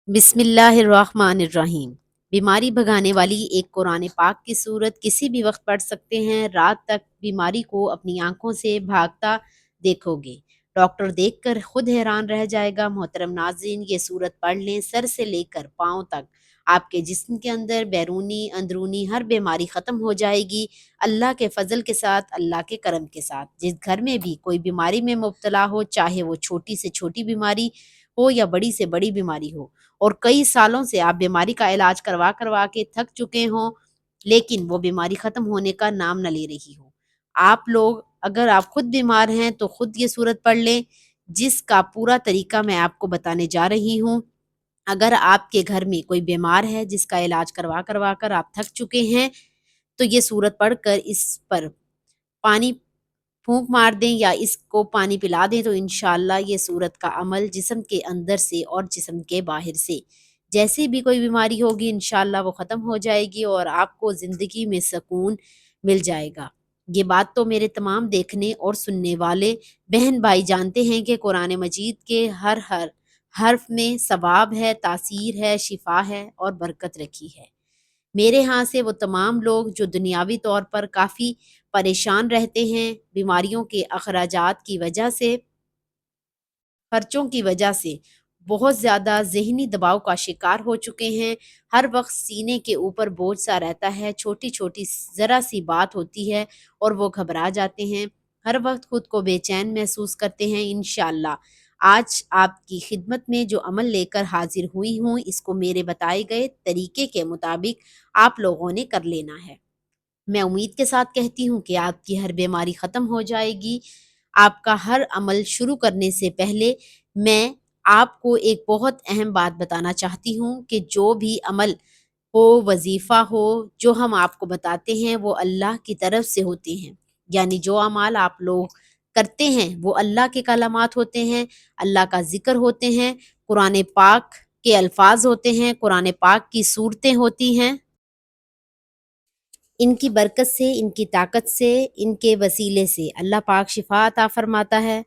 بسم اللہ الرحمن الرحیم۔ بیماری بھگانے والی ایک قرآن پاک کی صورت کسی بھی وقت پڑھ سکتے ہیں۔ رات تک بیماری کو اپنی آنکھوں سے بھاگتا دیکھو گے، ڈاکٹر دیکھ کر خود حیران رہ جائے گا۔ محترم ناظرین، یہ صورت پڑھ لیں، سر سے لے کر پاؤں تک آپ کے جسم کے اندر بیرونی اندرونی ہر بیماری ختم ہو جائے گی، اللہ کے فضل کے ساتھ، اللہ کے کرم کے ساتھ۔ جس گھر میں بھی کوئی بیماری میں مبتلا ہو، چاہے وہ چھوٹی سے چھوٹی بیماری ہو یا بڑی سے بڑی بیماری ہو، اور کئی سالوں سے آپ بیماری کا علاج کروا کے تھک چکے ہوں، لیکن وہ بیماری ختم ہونے کا نام نہ لے رہی ہو، آپ لوگ اگر آپ خود بیمار ہیں تو خود یہ صورت پڑھ لیں، جس کا پورا طریقہ میں آپ کو بتانے جا رہی ہوں۔ اگر آپ کے گھر میں کوئی بیمار ہے جس کا علاج کروا کر آپ تھک چکے ہیں، تو یہ صورت پڑھ کر اس پر پانی پھونک مار دیں یا اس کو پانی پلا دیں، تو انشاءاللہ یہ صورت کا عمل جسم کے اندر سے اور جسم کے باہر سے جیسی بھی کوئی بیماری ہوگی انشاءاللہ وہ ختم ہو جائے گی اور آپ کو زندگی میں سکون مل جائے گا۔ یہ بات تو میرے تمام دیکھنے اور سننے والے بہن بھائی جانتے ہیں کہ قرآن مجید کے ہر حرف میں ثواب ہے، تاثیر ہے، شفا ہے اور برکت رکھی ہے۔ میرے ہاں سے وہ تمام لوگ جو دنیاوی طور پر کافی پریشان رہتے ہیں، بیماریوں کے اخراجات کی وجہ سے، خرچوں کی وجہ سے بہت زیادہ ذہنی دباؤ کا شکار ہو چکے ہیں، ہر وقت سینے کے اوپر بوجھ سا رہتا ہے، چھوٹی چھوٹی ذرا سی بات ہوتی ہے اور وہ گھبرا جاتے ہیں، ہر وقت خود کو بے چین محسوس کرتے ہیں۔ انشاءاللہ آج آپ کی خدمت میں جو عمل لے کر حاضر ہوئی ہوں، اس کو میرے بتائے گئے طریقے کے مطابق آپ لوگوں نے کر لینا ہے۔ میں امید کے ساتھ کہتی ہوں کہ آپ کی ہر بیماری ختم ہو جائے گی۔ آپ کا ہر عمل شروع کرنے سے پہلے میں آپ کو ایک بہت اہم بات بتانا چاہتی ہوں کہ جو بھی عمل ہو، وظیفہ ہو، جو ہم آپ کو بتاتے ہیں وہ اللہ کی طرف سے ہوتے ہیں، یعنی جو اعمال آپ لوگ کرتے ہیں وہ اللہ کے کلمات ہوتے ہیں، اللہ کا ذکر ہوتے ہیں، قرآن پاک کے الفاظ ہوتے ہیں، قرآن پاک کی صورتیں ہوتی ہیں۔ ان کی برکت سے، ان کی طاقت سے، ان کے وسیلے سے اللہ پاک شفا عطا فرماتا ہے۔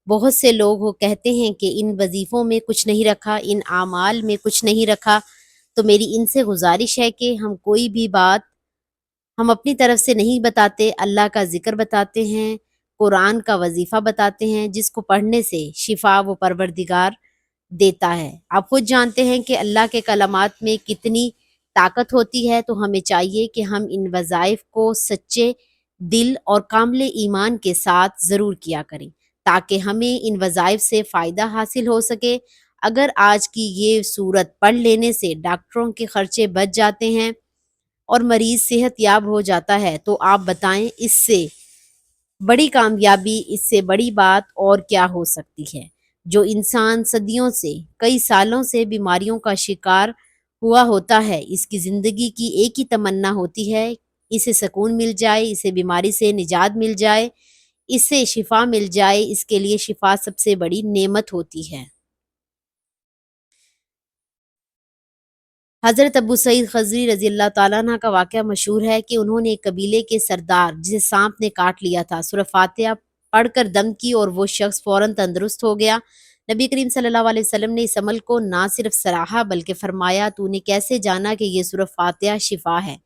بہت سے لوگ وہ کہتے ہیں کہ ان وظیفوں میں کچھ نہیں رکھا، ان اعمال میں کچھ نہیں رکھا، تو میری ان سے گزارش ہے کہ ہم کوئی بھی بات ہم اپنی طرف سے نہیں بتاتے، اللہ کا ذکر بتاتے ہیں، قرآن کا وظیفہ بتاتے ہیں، جس کو پڑھنے سے شفا وہ پروردگار دیتا ہے۔ آپ خود جانتے ہیں کہ اللہ کے کلمات میں کتنی طاقت ہوتی ہے، تو ہمیں چاہیے کہ ہم ان وظائف کو سچے دل اور کامل ایمان کے ساتھ ضرور کیا کریں، تاکہ ہمیں ان وظائف سے فائدہ حاصل ہو سکے۔ اگر آج کی یہ صورت پڑھ لینے سے ڈاکٹروں کے خرچے بچ جاتے ہیں اور مریض صحت یاب ہو جاتا ہے، تو آپ بتائیں اس سے بڑی کامیابی، اس سے بڑی بات اور کیا ہو سکتی ہے؟ جو انسان صدیوں سے، کئی سالوں سے بیماریوں کا شکار ہوا ہوتا ہے، اس کی زندگی کی ایک ہی تمنا ہوتی ہے، اسے سکون مل جائے، اسے بیماری سے نجات مل جائے، اسے شفا مل جائے۔ اس کے لیے شفا سب سے بڑی نعمت ہوتی ہے۔ حضرت ابو سعید خضری رضی اللہ تعالیٰ عنہ کا واقعہ مشہور ہے کہ انہوں نے ایک قبیلے کے سردار جسے سانپ نے کاٹ لیا تھا، سورہ فاتحہ پڑھ کر دم کی اور وہ شخص فوراً تندرست ہو گیا۔ نبی کریم صلی اللہ علیہ وسلم نے اس عمل کو نہ صرف سراہا بلکہ فرمایا، تو نے کیسے جانا کہ یہ سورہ فاتحہ شفا ہے؟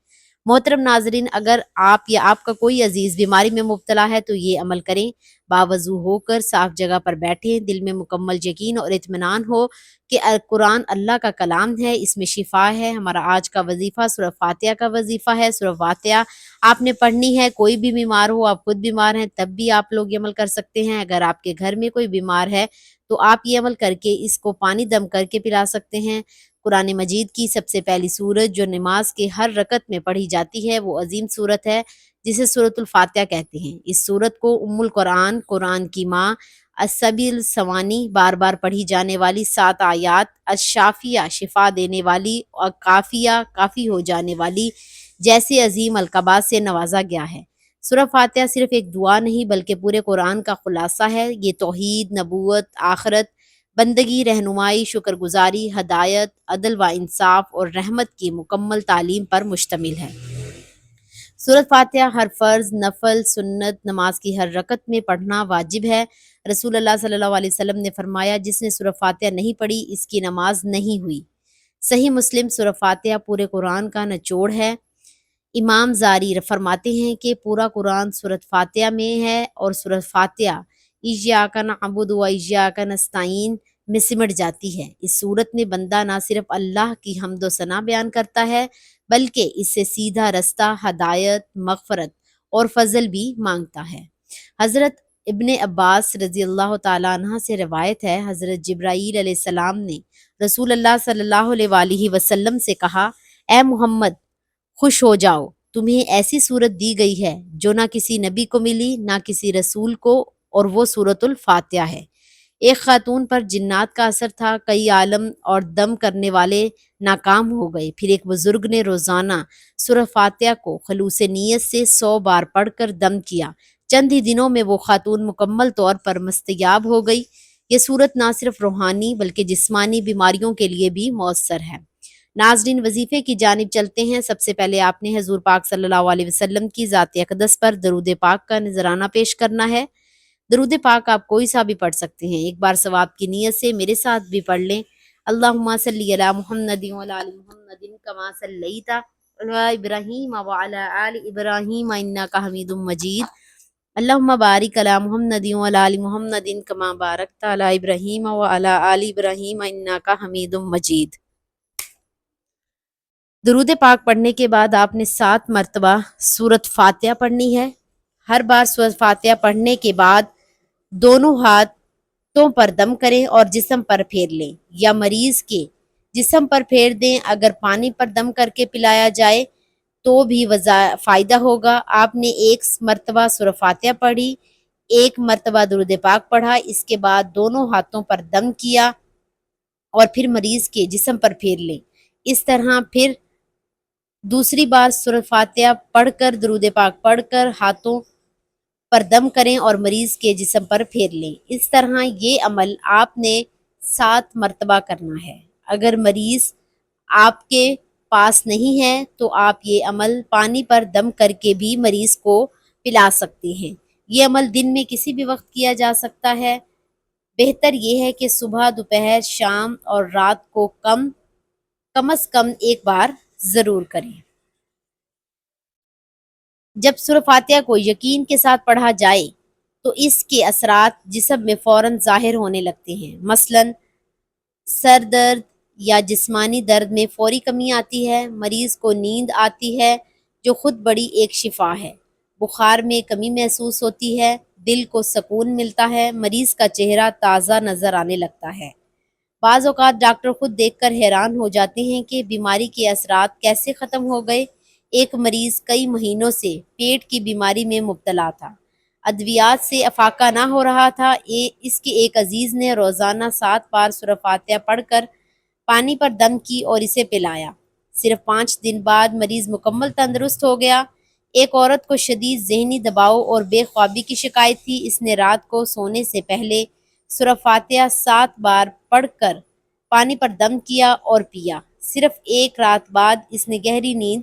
محترم ناظرین، اگر آپ یا آپ کا کوئی عزیز بیماری میں مبتلا ہے تو یہ عمل کریں، باوضو ہو کر صاف جگہ پر بیٹھیں، دل میں مکمل یقین اور اطمینان ہو کہ قرآن اللہ کا کلام ہے، اس میں شفا ہے۔ ہمارا آج کا وظیفہ سورہ فاتحہ کا وظیفہ ہے۔ سورہ فاتحہ آپ نے پڑھنی ہے، کوئی بھی بیمار ہو، آپ خود بیمار ہیں تب بھی آپ لوگ یہ عمل کر سکتے ہیں۔ اگر آپ کے گھر میں کوئی بیمار ہے تو آپ یہ عمل کر کے اس کو پانی دم کر کے پلا سکتے ہیں۔ قرآن مجید کی سب سے پہلی سورت جو نماز کے ہر رکعت میں پڑھی جاتی ہے وہ عظیم سورت ہے، جسے سورۃ الفاتحہ کہتے ہیں۔ اس سورت کو ام القرآن، قرآن کی ماں، السبیل الثوانی، بار بار پڑھی جانے والی 7 آیات، الشافیہ شفا دینے والی اور کافیہ کافی ہو جانے والی جیسے عظیم القابات سے نوازا گیا ہے۔ سورہ فاتحہ صرف ایک دعا نہیں بلکہ پورے قرآن کا خلاصہ ہے۔ یہ توحید، نبوت، آخرت، بندگی، رہنمائی، شکر گزاری، ہدایت، عدل و انصاف اور رحمت کی مکمل تعلیم پر مشتمل ہے۔ سورۃ فاتحہ ہر فرض، نفل، سنت نماز کی ہر رکعت میں پڑھنا واجب ہے۔ رسول اللہ صلی اللہ علیہ وسلم نے فرمایا، جس نے سورۃ فاتحہ نہیں پڑھی اس کی نماز نہیں ہوئی۔ صحیح مسلم سورہ فاتحہ پورے قرآن کا نچوڑ ہے۔ امام زاری فرماتے ہیں کہ پورا قرآن سورۃ فاتحہ میں ہے اور سورۃ فاتحہ ایاک نعبد و ایاک نستعین میں سمٹ جاتی ہے۔ اس صورت میں بندہ نہ صرف اللہ کی حمد و ثنا بیان کرتا ہے بلکہ اس سے سیدھا رستہ، ہدایت، مغفرت اور فضل بھی مانگتا ہے۔ حضرت ابن عباس رضی اللہ تعالیٰ عنہ سے روایت ہے، حضرت جبرائیل علیہ السلام نے رسول اللہ صلی اللہ علیہ وآلہ وسلم سے کہا، اے محمد خوش ہو جاؤ، تمہیں ایسی صورت دی گئی ہے جو نہ کسی نبی کو ملی نہ کسی رسول کو، اور وہ سورۃ الفاتحہ ہے۔ ایک خاتون پر جنات کا اثر تھا، کئی عالم اور دم کرنے والے ناکام ہو گئے، پھر ایک بزرگ نے روزانہ سورہ فاتحہ کو خلوص نیت سے 100 بار پڑھ کر دم کیا، چند ہی دنوں میں وہ خاتون مکمل طور پر مستجاب ہو گئی۔ یہ صورت نہ صرف روحانی بلکہ جسمانی بیماریوں کے لیے بھی مؤثر ہے۔ ناظرین، وظیفے کی جانب چلتے ہیں۔ سب سے پہلے آپ نے حضور پاک صلی اللہ علیہ وسلم کی ذات اقدس پر درود پاک کا نذرانہ پیش کرنا ہے۔ درود پاک آپ کوئی سا بھی پڑھ سکتے ہیں، ایک بار ثواب کی نیت سے میرے ساتھ بھی پڑھ لیں۔ اللہم صلی علی محمد وعلی آل محمد کما صلیت علی ابراہیم وعلی آل ابراہیم انک حمید مجید۔ اللہم بارک علی محمد وعلی آل محمد کما بارکت علی ابراہیم وعلی آل ابراہیم انک حمید مجید۔ درود پاک پڑھنے کے بعد آپ نے 7 مرتبہ سورۃ فاتحہ پڑھنی ہے۔ ہر بار سورۃ فاتحہ پڑھنے کے بعد دونوں ہاتھوں پر دم کریں اور جسم پر پھیر لیں، یا مریض کے جسم پر پھیر دیں۔ اگر پانی پر دم کر کے پلایا جائے تو بھی فائدہ ہوگا۔ آپ نے 1 مرتبہ سورۃ فاتحہ پڑھی، 1 مرتبہ درود پاک پڑھا، اس کے بعد دونوں ہاتھوں پر دم کیا اور پھر مریض کے جسم پر پھیر لیں۔ اس طرح پھر دوسری بار سورۃ فاتحہ پڑھ کر درود پاک پڑھ کر ہاتھوں پر دم کریں اور مریض کے جسم پر پھیر لیں۔ اس طرح یہ عمل آپ نے 7 مرتبہ کرنا ہے۔ اگر مریض آپ کے پاس نہیں ہے تو آپ یہ عمل پانی پر دم کر کے بھی مریض کو پلا سکتے ہیں۔ یہ عمل دن میں کسی بھی وقت کیا جا سکتا ہے۔ بہتر یہ ہے کہ صبح، دوپہر، شام اور رات کو کم از کم 1 بار ضرور کریں۔ جب سورہ فاتحہ کو یقین کے ساتھ پڑھا جائے تو اس کے اثرات جسم میں فوراً ظاہر ہونے لگتے ہیں۔ مثلاً سر درد یا جسمانی درد میں فوری کمی آتی ہے، مریض کو نیند آتی ہے جو خود بڑی ایک شفا ہے، بخار میں کمی محسوس ہوتی ہے، دل کو سکون ملتا ہے، مریض کا چہرہ تازہ نظر آنے لگتا ہے۔ بعض اوقات ڈاکٹر خود دیکھ کر حیران ہو جاتے ہیں کہ بیماری کے اثرات کیسے ختم ہو گئے۔ ایک مریض کئی مہینوں سے پیٹ کی بیماری میں مبتلا تھا، ادویات سے افاقہ نہ ہو رہا تھا۔ اس کے ایک عزیز نے روزانہ 7 بار سورہ فاتحہ پڑھ کر پانی پر دم کی اور اسے پلایا۔ صرف 5 دن بعد مریض مکمل تندرست ہو گیا۔ ایک عورت کو شدید ذہنی دباؤ اور بے خوابی کی شکایت تھی۔ اس نے رات کو سونے سے پہلے سورہ فاتحہ 7 بار پڑھ کر پانی پر دم کیا اور پیا۔ صرف 1 رات بعد اس نے گہری نیند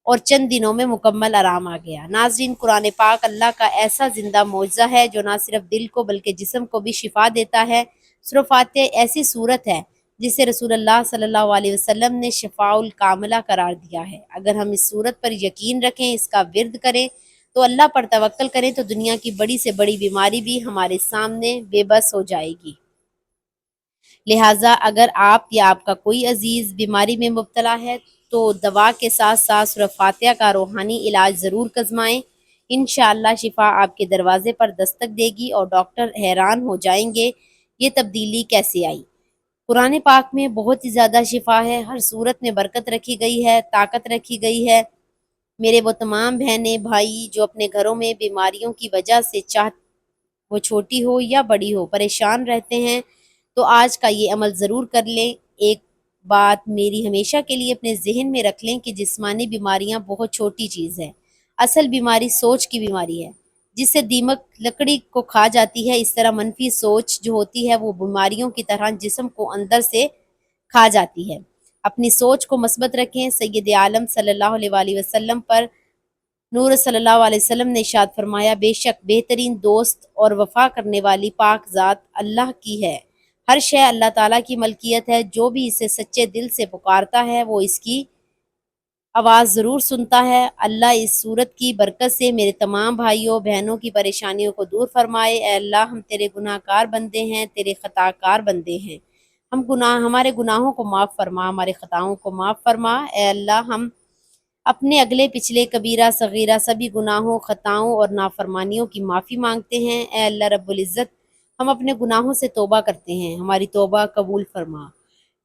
اور چند دنوں میں مکمل آرام آ گیا۔ ناظرین، قرآن پاک اللہ کا ایسا زندہ معجزہ ہے جو نہ صرف دل کو بلکہ جسم کو بھی شفا دیتا ہے۔ سورہ فاتحہ ایسی صورت ہے جسے رسول اللہ صلی اللہ علیہ وسلم نے شفاء الکاملہ قرار دیا ہے۔ اگر ہم اس صورت پر یقین رکھیں، اس کا ورد کریں تو اللہ پر توکل کریں تو دنیا کی بڑی سے بڑی بیماری بھی ہمارے سامنے بے بس ہو جائے گی۔ لہٰذا اگر آپ یا آپ کا کوئی عزیز بیماری میں مبتلا ہے تو دوا کے ساتھ ساتھ سورہ فاتحہ کا روحانی علاج ضرور آزمائیں۔ انشاءاللہ شفا آپ کے دروازے پر دستک دے گی اور ڈاکٹر حیران ہو جائیں گے یہ تبدیلی کیسے آئی۔ قرآن پاک میں بہت ہی زیادہ شفا ہے، ہر صورت میں برکت رکھی گئی ہے، طاقت رکھی گئی ہے۔ میرے وہ تمام بہنیں بھائی جو اپنے گھروں میں بیماریوں کی وجہ سے چاہے وہ چھوٹی ہو یا بڑی ہو پریشان رہتے ہیں تو آج کا یہ عمل ضرور کر لیں۔ ایک بات میری ہمیشہ کے لیے اپنے ذہن میں رکھ لیں کہ جسمانی بیماریاں بہت چھوٹی چیز ہے، اصل بیماری سوچ کی بیماری ہے جس سے دیمک لکڑی کو کھا جاتی ہے۔ اس طرح منفی سوچ جو ہوتی ہے وہ بیماریوں کی طرح جسم کو اندر سے کھا جاتی ہے۔ اپنی سوچ کو مثبت رکھیں۔ سید عالم صلی اللہ علیہ وآلہ وسلم پر نور صلی اللہ علیہ وسلم نے ارشاد فرمایا، بے شک بہترین دوست اور وفا کرنے والی پاک ذات اللہ کی ہے۔ ہر شے اللہ تعالیٰ کی ملکیت ہے، جو بھی اسے سچے دل سے پکارتا ہے وہ اس کی آواز ضرور سنتا ہے۔ اللہ اس صورت کی برکت سے میرے تمام بھائیوں بہنوں کی پریشانیوں کو دور فرمائے۔ اے اللہ ہم تیرے گناہ کار بندے ہیں، تیرے خطا کار بندے ہیں، ہمارے گناہوں کو معاف فرما، ہمارے خطاؤں کو معاف فرما۔ اے اللہ ہم اپنے اگلے پچھلے کبیرہ صغیرہ سبھی گناہوں، خطاؤں اور نافرمانیوں کی معافی مانگتے ہیں۔ اے اللہ رب العزت ہم اپنے گناہوں سے توبہ کرتے ہیں، ہماری توبہ قبول فرما۔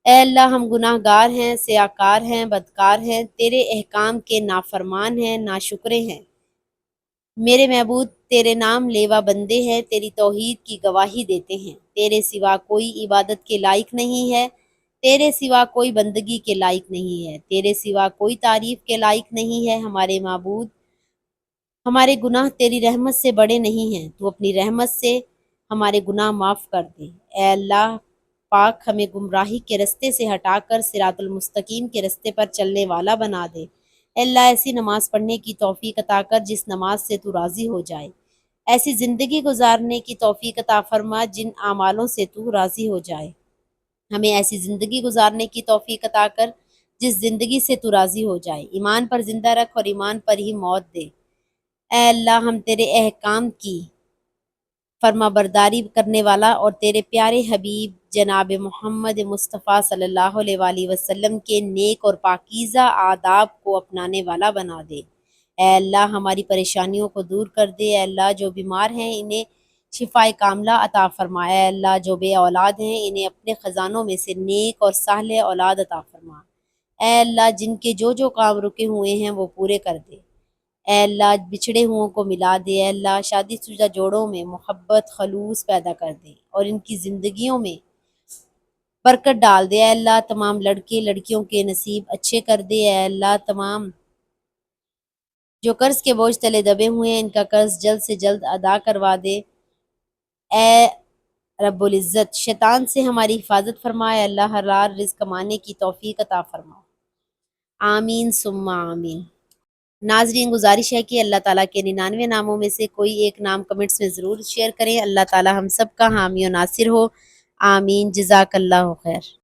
اے اللہ ہم گناہ گار ہیں، سیاکار ہیں، بدکار ہیں، تیرے احکام کے نافرمان ہیں، ناشکرے ہیں۔ میرے معبود تیرے نام لیوا بندے ہیں، تیری توحید کی گواہی دیتے ہیں۔ تیرے سوا کوئی عبادت کے لائق نہیں ہے، تیرے سوا کوئی بندگی کے لائق نہیں ہے، تیرے سوا کوئی تعریف کے لائق نہیں ہے۔ ہمارے معبود ہمارے گناہ تیری رحمت سے بڑے نہیں ہیں، تو اپنی رحمت سے ہمارے گناہ معاف کر دے۔ اے اللہ پاک ہمیں گمراہی کے رستے سے ہٹا کر صراط المستقیم کے رستے پر چلنے والا بنا دے۔ اے اللہ ایسی نماز پڑھنے کی توفیق عطا کر جس نماز سے تو راضی ہو جائے، ایسی زندگی گزارنے کی توفیق عطا فرما جن اعمالوں سے تو راضی ہو جائے۔ ہمیں ایسی زندگی گزارنے کی توفیق عطا کر جس زندگی سے تو راضی ہو جائے، ایمان پر زندہ رکھ اور ایمان پر ہی موت دے۔ اے اللہ ہم تیرے احکام کی فرما برداری کرنے والا اور تیرے پیارے حبیب جناب محمد مصطفیٰ صلی اللہ علیہ وآلہ وسلم کے نیک اور پاکیزہ آداب کو اپنانے والا بنا دے۔ اے اللہ ہماری پریشانیوں کو دور کر دے۔ اے اللہ جو بیمار ہیں انہیں شفائے کاملہ عطا فرما۔ اے اللہ جو بے اولاد ہیں انہیں اپنے خزانوں میں سے نیک اور صالح اولاد عطا فرما۔ اے اللہ جن کے جو کام رکے ہوئے ہیں وہ پورے کر دے۔ اے اللہ بچھڑے ہوں کو ملا دے۔ اے اللہ شادی شدہ جوڑوں میں محبت خلوص پیدا کر دے اور ان کی زندگیوں میں برکت ڈال دے۔ اے اللہ تمام لڑکے لڑکیوں کے نصیب اچھے کر دے۔ اے اللہ تمام جو قرض کے بوجھ تلے دبے ہوئے ہیں ان کا قرض جلد سے جلد ادا کروا دے۔ اے رب العزت شیطان سے ہماری حفاظت فرمائے۔ اللہ حلال رزق کمانے کی توفیق عطا فرما۔ آمین ثم آمین۔ ناظرین گزارش ہے کہ اللہ تعالیٰ کے 99 ناموں میں سے کوئی ایک نام کمنٹس میں ضرور شیئر کریں۔ اللہ تعالیٰ ہم سب کا حامی و ناصر ہو۔ آمین۔ جزاک اللہ خیر۔